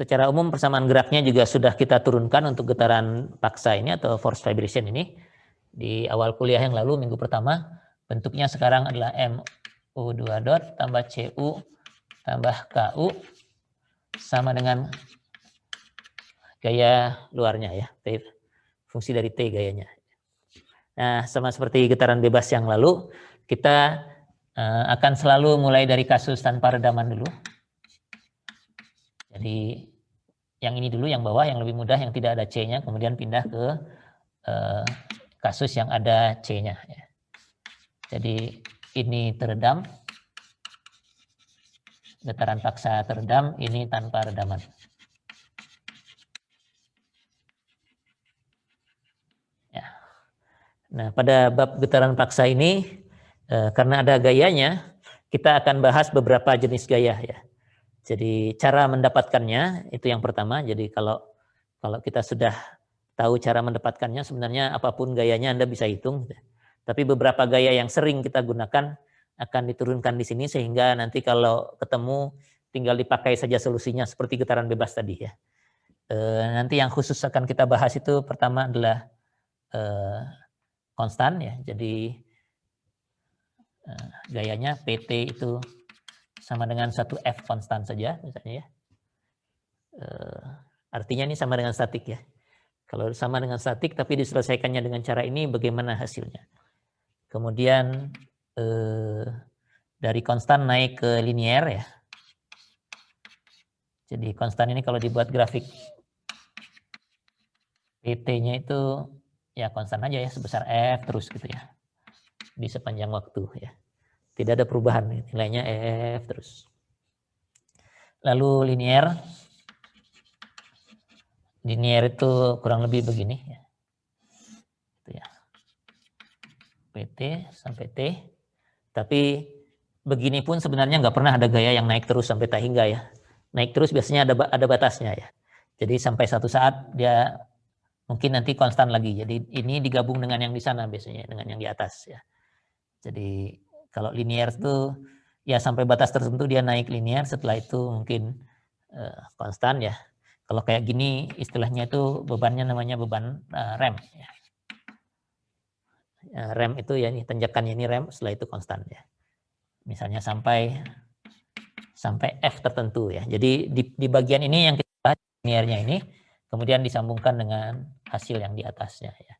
secara umum persamaan geraknya juga sudah kita turunkan untuk getaran paksa ini atau force vibration ini di awal kuliah yang lalu minggu pertama. Bentuknya sekarang adalah MU2 dot tambah CU tambah KU sama dengan gaya luarnya ya, T, fungsi dari T gayanya. Nah, sama seperti getaran bebas yang lalu, kita akan selalu mulai dari kasus tanpa redaman dulu. Jadi yang ini dulu, yang bawah, yang lebih mudah, yang tidak ada C-nya, kemudian pindah ke kasus yang ada C-nya. Ya. Jadi ini teredam, getaran paksa teredam, ini tanpa redaman. Ya. Nah, pada bab getaran paksa ini, karena ada gayanya, kita akan bahas beberapa jenis gaya ya. Jadi cara mendapatkannya itu yang pertama. Jadi kalau kita sudah tahu cara mendapatkannya, sebenarnya apapun gayanya Anda bisa hitung. Tapi beberapa gaya yang sering kita gunakan akan diturunkan di sini sehingga nanti kalau ketemu tinggal dipakai saja solusinya seperti getaran bebas tadi ya. Nanti yang khusus akan kita bahas itu pertama adalah konstan ya. Jadi gayanya PT itu sama dengan satu F konstan saja misalnya ya. Artinya ini sama dengan statik ya. Kalau sama dengan statik tapi diselesaikannya dengan cara ini bagaimana hasilnya. Kemudian dari konstan naik ke linier ya. Jadi konstan ini kalau dibuat grafik PT-nya itu ya konstan aja ya sebesar F terus gitu ya. Di sepanjang waktu ya. Tidak ada perubahan nilainya F terus. Lalu linier itu kurang lebih begini ya. Itu ya. PT sampai T. Tapi begini pun sebenarnya nggak pernah ada gaya yang naik terus sampai tak hingga ya. Naik terus biasanya ada batasnya ya. Jadi sampai satu saat dia mungkin nanti konstan lagi. Jadi ini digabung dengan yang di sana biasanya dengan yang di atas ya. Jadi kalau linier itu ya sampai batas tertentu dia naik linier, setelah itu mungkin konstan ya. Kalau kayak gini istilahnya itu bebannya namanya beban rem ya. Rem itu ya ini tanjakannya ini rem, setelah itu konstan ya. Misalnya sampai F tertentu ya. Jadi di bagian ini yang kita bahas liniernya ini kemudian disambungkan dengan hasil yang di atasnya ya.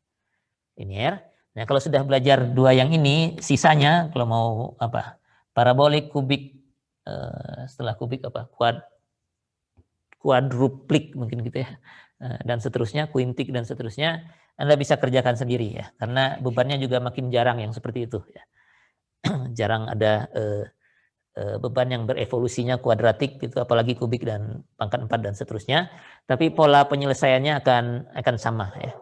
Linier. Nah, kalau sudah belajar dua yang ini, sisanya kalau mau apa? Parabolik, kubik, setelah kubik apa? Kuadruplik mungkin gitu ya. Dan seterusnya, kuintik dan seterusnya, Anda bisa kerjakan sendiri ya. Karena bebannya juga makin jarang yang seperti itu ya. Jarang ada beban yang berevolusinya kuadratik gitu, apalagi kubik dan pangkat 4 dan seterusnya. Tapi pola penyelesaiannya akan sama ya.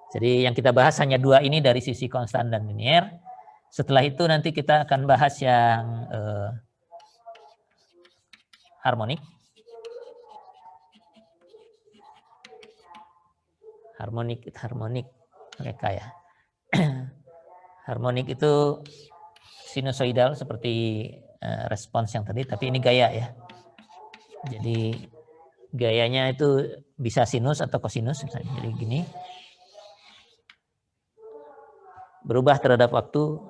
Jadi yang kita bahas hanya dua ini dari sisi konstan dan linier. Setelah itu nanti kita akan bahas yang harmonik. Harmonik mereka ya. Harmonik itu sinusoidal seperti respons yang tadi, tapi ini gaya ya. Jadi gayanya itu bisa sinus atau kosinus misalnya. Jadi gini. Berubah terhadap waktu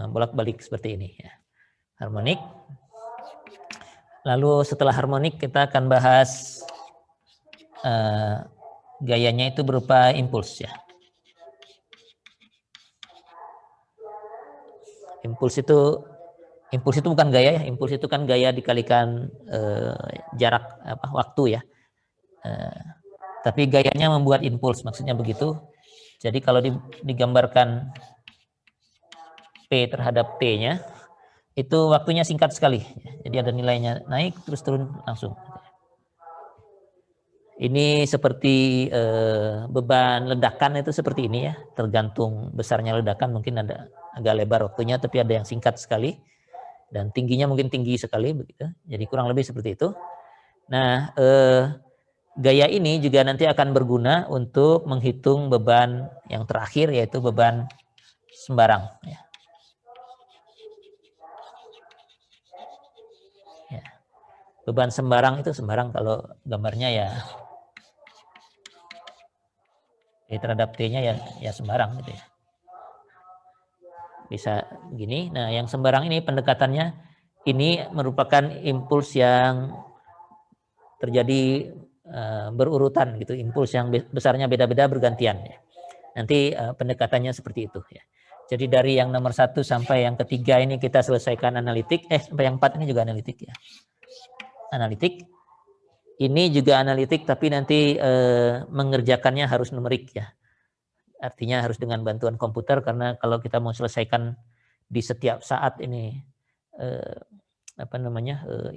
bolak-balik seperti ini ya. Harmonik. Lalu setelah harmonik kita akan bahas gayanya itu berupa impuls ya. Impuls itu bukan gaya ya. Impuls itu kan gaya dikalikan jarak waktu ya. Tapi gayanya membuat impuls, maksudnya begitu. Jadi kalau digambarkan P terhadap T-nya, itu waktunya singkat sekali. Jadi ada nilainya naik terus turun langsung. Ini seperti beban ledakan itu seperti ini ya. Tergantung besarnya ledakan mungkin ada agak lebar waktunya, tapi ada yang singkat sekali. Dan tingginya mungkin tinggi sekali begitu. Jadi kurang lebih seperti itu. Nah, gaya ini juga nanti akan berguna untuk menghitung beban yang terakhir, yaitu beban sembarang. Ya. Beban sembarang itu sembarang kalau gambarnya ya terhadap T-nya ya sembarang gitu ya. Bisa gini. Nah, yang sembarang ini pendekatannya ini merupakan impuls yang terjadi berurutan gitu, impuls yang besarnya beda-beda bergantian ya. Nanti pendekatannya seperti itu ya. Jadi dari yang nomor 1 sampai yang ketiga ini kita selesaikan analitik, sampai yang 4 ini juga analitik ya. Analitik. Ini juga analitik tapi nanti mengerjakannya harus numerik ya. Artinya harus dengan bantuan komputer karena kalau kita mau selesaikan di setiap saat ini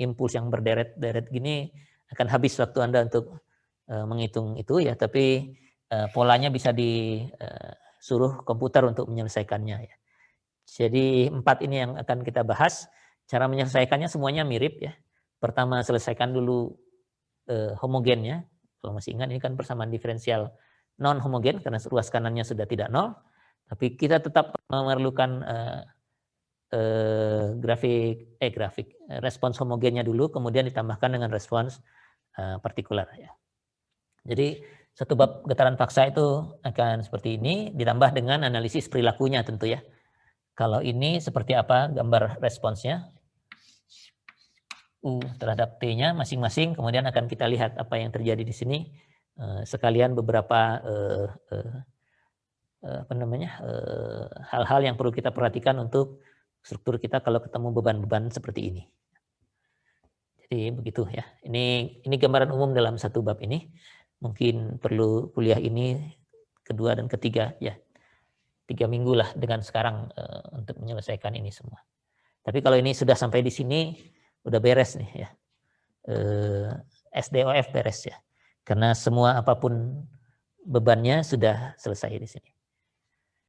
impuls yang berderet-deret gini akan habis waktu Anda untuk menghitung itu ya, tapi polanya bisa disuruh komputer untuk menyelesaikannya ya. Jadi 4 ini yang akan kita bahas. Cara menyelesaikannya semuanya mirip ya. Pertama selesaikan dulu homogennya. Kalau masih ingat ini kan persamaan diferensial non homogen karena ruas kanannya sudah tidak nol. Tapi kita tetap memerlukan respons homogennya dulu, kemudian ditambahkan dengan respons partikular ya. Jadi satu bab getaran paksa itu akan seperti ini, ditambah dengan analisis perilakunya tentu ya. Kalau ini seperti apa gambar responsnya, U terhadap T-nya masing-masing, kemudian akan kita lihat apa yang terjadi di sini, sekalian beberapa hal-hal yang perlu kita perhatikan untuk struktur kita kalau ketemu beban-beban seperti ini. Jadi begitu ya. Ini gambaran umum dalam satu bab ini. Mungkin perlu kuliah ini kedua dan ketiga ya. 3 minggu lah dengan sekarang untuk menyelesaikan ini semua. Tapi kalau ini sudah sampai di sini udah beres nih ya. SDOF beres ya. Karena semua apapun bebannya sudah selesai di sini.